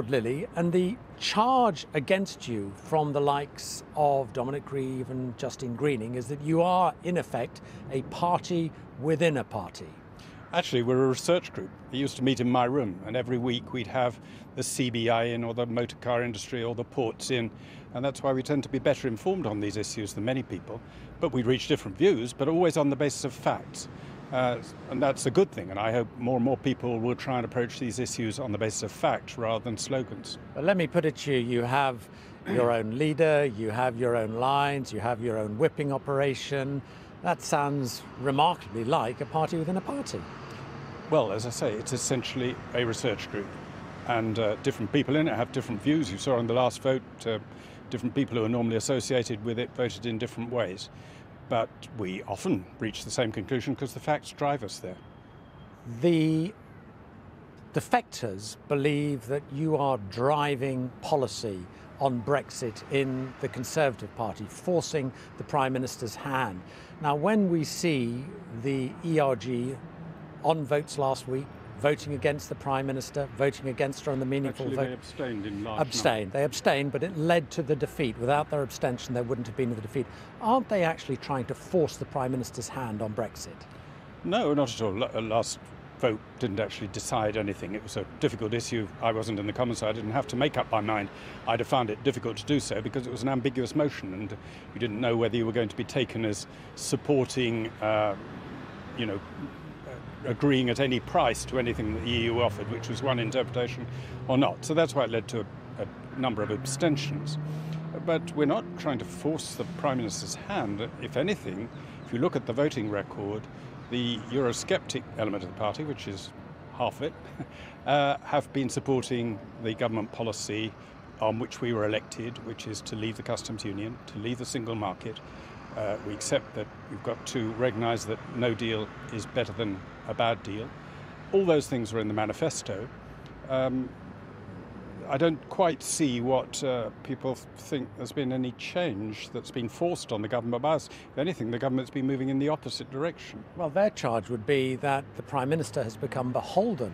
called Lilley, and the charge against you from the likes of Dominic Grieve and Justine Greening is that you are, in effect, a party within a party. Actually, we're a research group. We used to meet in my room, and every week we'd have the CBI in, or the motor car industry, or the ports in, and that's why we tend to be better informed on these issues than many people. But we reach different views, but always on the basis of facts. And that's a good thing, and I hope more and more people will try and approach these issues on the basis of facts rather than slogans. But let me put it to you, you have your own leader, you have your own lines, you have your own whipping operation. That sounds remarkably like a party within a party. Well, as I say, it's essentially a research group, and different people in it have different views. You saw in the last vote, different people who are normally associated with it voted in different ways. But we often reach the same conclusion because the facts drive us there. The defectors believe that you are driving policy on Brexit in the Conservative Party, forcing the Prime Minister's hand. Now, when we see the ERG on votes last week, voting against the Prime Minister, voting against her on the meaningful vote. They abstained in large number. They abstained, but it led to the defeat. Without their abstention, there wouldn't have been the defeat. Aren't they actually trying to force the Prime Minister's hand on Brexit? No, not at all. Last vote didn't actually decide anything. It was a difficult issue. I wasn't in the Commons, so I didn't have to make up my mind. I'd have found it difficult to do so because it was an ambiguous motion, and you didn't know whether you were going to be taken as supporting, agreeing at any price to anything that the EU offered, which was one interpretation, or not. So that's why it led to a number of abstentions. But we're not trying to force the Prime Minister's hand. If anything, if you look at the voting record, the Eurosceptic element of the party, which is half it, have been supporting the government policy on which we were elected, which is to leave the customs union, to leave the single market. We accept that we've got to recognise that no deal is better than a bad deal. All those things are in the manifesto. I don't quite see what people think there's been any change that's been forced on the government by us. If anything, the government's been moving in the opposite direction. Well, their charge would be that the Prime Minister has become beholden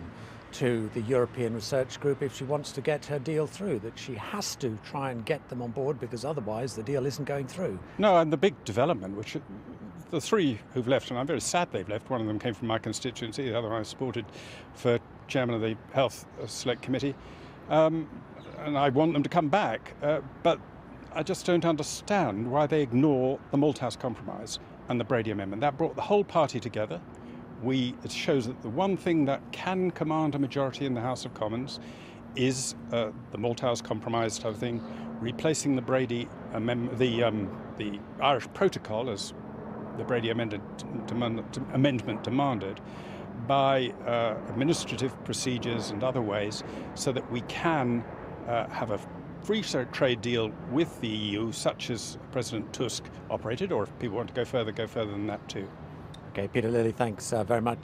to the European Research Group if she wants to get her deal through, that she has to try and get them on board because otherwise the deal isn't going through. No, and the big development, which the three who've left, and I'm very sad they've left, one of them came from my constituency, the other one I supported for chairman of the Health Select Committee, and I want them to come back, but I just don't understand why they ignore the Malthouse Compromise and the Brady Amendment. That brought the whole party together. It shows that the one thing that can command a majority in the House of Commons is the Malthouse Compromise type of thing, replacing the Brady the Irish Protocol, as the Brady Amendment demanded, by administrative procedures and other ways, so that we can have a free trade deal with the EU, such as President Tusk operated, or if people want to go further than that too. Okay, Peter Lilley, thanks very much.